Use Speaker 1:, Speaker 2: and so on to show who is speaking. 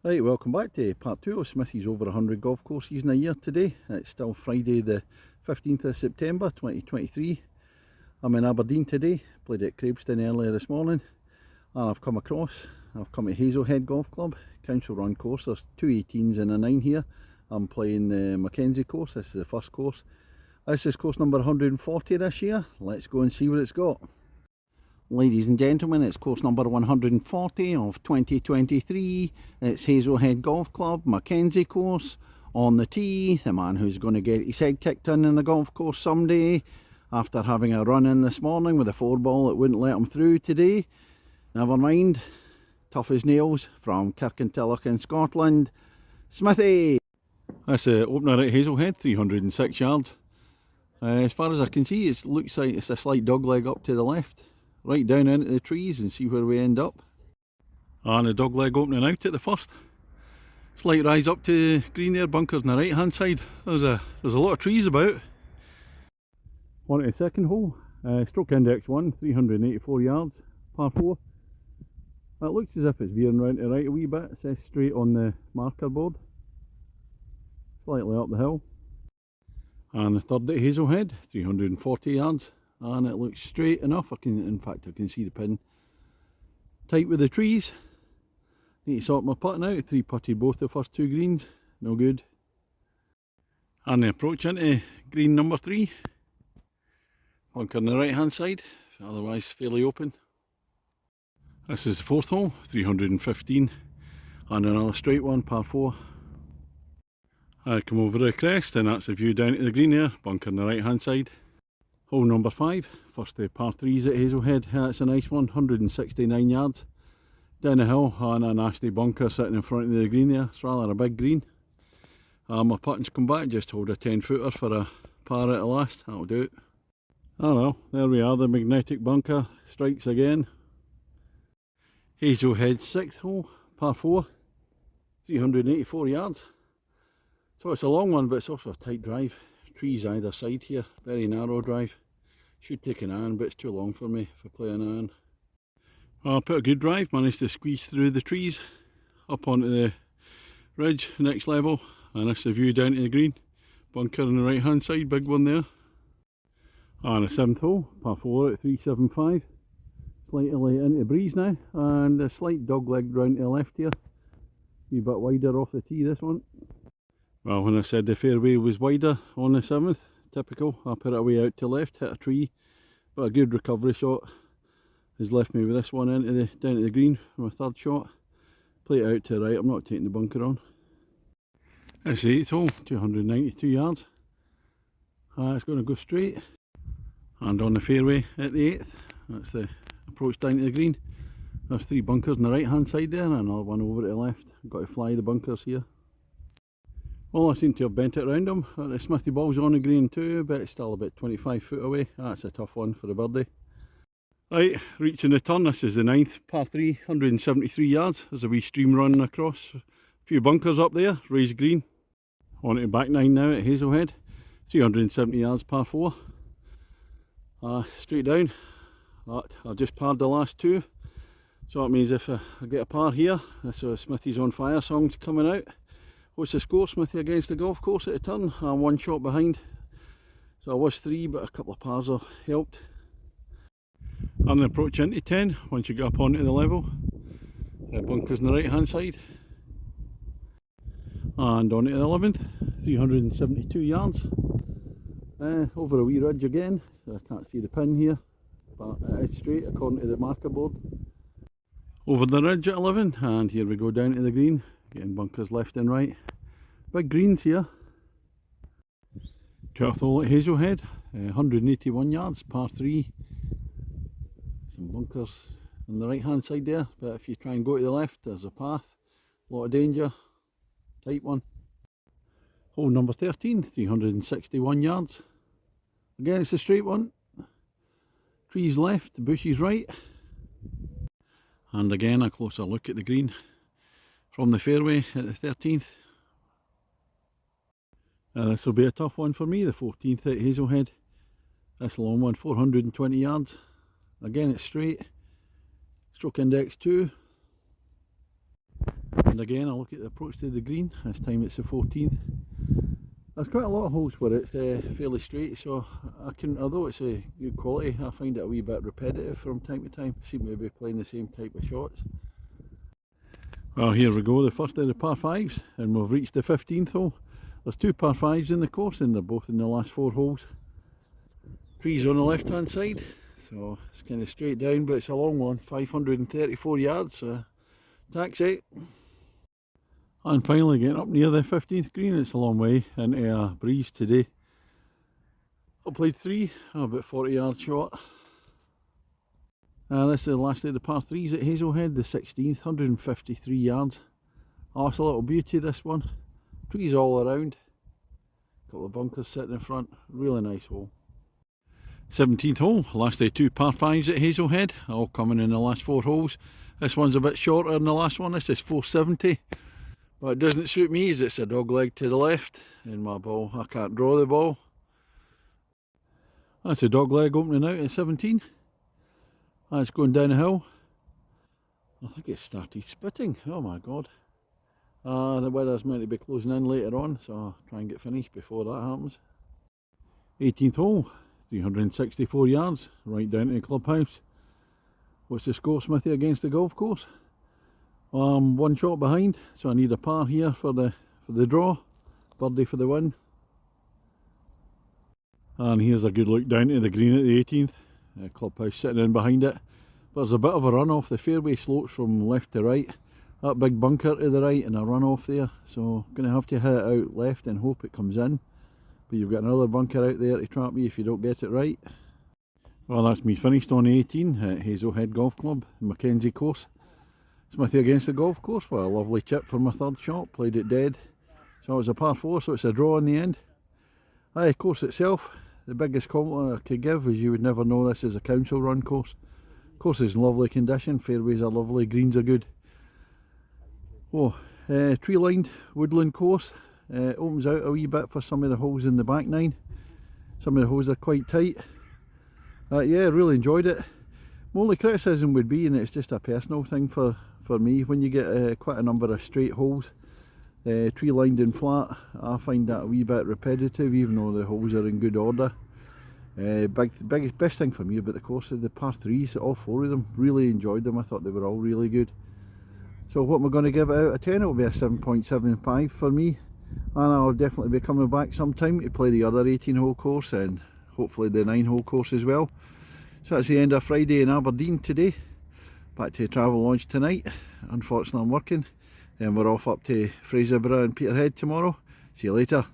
Speaker 1: Right, welcome back to part 2 of Smithy's over 100 golf courses in a year today. It's still Friday the 15th of September 2023. I'm in Aberdeen today, played at Crabston earlier this morning, and I've come to Hazelhead Golf Club, council run course. There's two 18s and a 9 here. I'm playing the MacKenzie course. This is the first course. This is course number 140 this year. Let's go and see what it's got. Ladies and gentlemen, it's course number 140 of 2023. It's Hazelhead Golf Club, MacKenzie course. On the tee, the man who's going to get his head kicked in the golf course someday, after having a run in this morning with a 4-ball that wouldn't let him through today. Never mind, tough as nails, from Kirkintilloch in Scotland, Smithy. That's the opener at Hazelhead, 306 yards. As far as I can see, it looks like it's a slight dogleg up to the left. Right down into the trees and see where we end up. And the dogleg opening out at the first. Slight rise up to the green there, bunkers on the right hand side. There's a lot of trees about. On to the second hole, stroke index 1, 384 yards, par 4. It looks as if it's veering round to the right a wee bit. It says straight on the marker board. Slightly up the hill. And the third at Hazelhead, 340 yards. And it looks straight enough. I can see the pin tight with the trees. Need to sort my putting out. 3-putted both the first two greens, no good. And the approach into green number 3, bunker on the right hand side, otherwise fairly open. This is the fourth hole, 315, and another straight one, par 4. I come over the crest and that's the view down to the green there, bunker on the right hand side. Hole number 5, first par 3s at Hazelhead. That's a nice one, 169 yards. Down the hill and a nasty bunker sitting in front of the green there. It's rather a big green. My putting's come back, just hold a 10-footer for a par at the last, that'll do it. Oh well, there we are, the magnetic bunker strikes again. Hazelhead's 6th hole, par 4, 384 yards. So it's a long one, but it's also a tight drive. Trees either side here, very narrow drive. Should take an iron, but it's too long for me if I play an iron. Well, I put a good drive, managed to squeeze through the trees up onto the ridge, next level, and that's the view down to the green. Bunker on the right hand side, big one there. And the 7th hole, par 4 at 375. Slightly into the breeze now, and a slight dogleg round to the left here. A wee bit wider off the tee, this one. Well, when I said the fairway was wider on the 7th, typical, I put it away out to left, hit a tree, but a good recovery shot has left me with this one down to the green for my third shot. Play it out to the right, I'm not taking the bunker on. It's the 8th hole, 292 yards. It's going to go straight, and on the fairway at the 8th, that's the approach down to the green. There's 3 bunkers on the right hand side there, and another one over to the left. I've got to fly the bunkers here. Well, I seem to have bent it around them. The Smithy ball's on the green too, but it's still about 25 foot away. That's a tough one for the birdie. Right, reaching the turn. This is the 9th, par 3, 173 yards. There's a wee stream running across. A few bunkers up there, raised green. On to the back 9 now at Hazelhead. 370 yards, par 4. Straight down. I've just parred the last 2. So that means if I get a par here, so Smithy's on fire song's coming out. What's the score, Smithy, against the golf course at the turn? I'm 1 shot behind. So I was 3, but a couple of pars have helped. And the approach into 10, once you get up onto the level. The bunker's on the right hand side. And on to the 11th, 372 yards. Over a wee ridge again. I can't see the pin here, but it's straight according to the marker board. Over the ridge at 11, and here we go down to the green. Getting bunkers left and right. Big greens here. 12th hole at Hazelhead, 181 yards, par 3. Some bunkers on the right hand side there, but if you try and go to the left, there's a path. A lot of danger. Tight one. Hole number 13, 361 yards. Again, it's a straight one. Trees left, bushes right. And again, a closer look at the green from the fairway at the 13th. This will be a tough one for me, the 14th at Hazelhead. This long one, 420 yards. Again, it's straight. Stroke index 2. And again, I'll look at the approach to the green. This time it's the 14th. There's quite a lot of holes where it's fairly straight, so although it's a good quality, I find it a wee bit repetitive from time to time. I seem to be playing the same type of shots. Well, here we go, the first of the par 5s, and we've reached the 15th hole. There's 2 par 5s in the course, and they're both in the last 4 holes. Trees on the left hand side, so it's kind of straight down, but it's a long one, 534 yards, so taxi. And finally getting up near the 15th green. It's a long way into a breeze today. I played 3, about 40 yards short. This is the last of the par 3s at Hazelhead, the 16th, 153 yards. Oh, it's a little beauty, this one. Trees all around. Couple of bunkers sitting in front. Really nice hole. 17th hole, last of 2 par 5s at Hazelhead, all coming in the last 4 holes. This one's a bit shorter than the last one. This is 470. But it doesn't suit me as it's a dog leg to the left, and my ball, I can't draw the ball. That's a dog leg opening out at 17. That's going down a hill. I think it started spitting, oh my god. The weather's meant to be closing in later on, so I'll try and get finished before that happens. 18th hole, 364 yards, right down to the clubhouse. What's the score, Smithy, against the golf course? 1 shot behind, so I need a par here for the draw. Birdie for the win. And here's a good look down to the green at the 18th. Clubhouse sitting in behind it. But there's a bit of a run off. The fairway slopes from left to right. That big bunker to the right and a run off there. So I'm going to have to hit it out left and hope it comes in. But you've got another bunker out there to trap me if you don't get it right. Well, that's me finished on 18 at Hazelhead Golf Club, MacKenzie course. Smithy against the golf course. Well, a lovely chip for my 3rd shot. Played it dead. So it was a par 4, so it's a draw in the end. Aye, course itself, the biggest compliment I could give is you would never know this is a council run course. Course is in lovely condition, fairways are lovely, greens are good. Oh, tree lined woodland course. Opens out a wee bit for some of the holes in the back 9. Some of the holes are quite tight. Yeah, really enjoyed it. My only criticism would be, and it's just a personal thing for me, when you get quite a number of straight holes, tree lined and flat, I find that a wee bit repetitive even though the holes are in good order. Best thing for me about the course is the par 3s, all 4 of them. Really enjoyed them, I thought they were all really good. So what am I going to give it out of 10? It'll be a 7.75 for me, and I'll definitely be coming back sometime to play the other 18 hole course and hopefully the 9 hole course as well. So that's the end of Friday in Aberdeen today. Back to travel launch tonight. Unfortunately I'm working. Then we're off up to Fraserburgh and Peterhead tomorrow. See you later.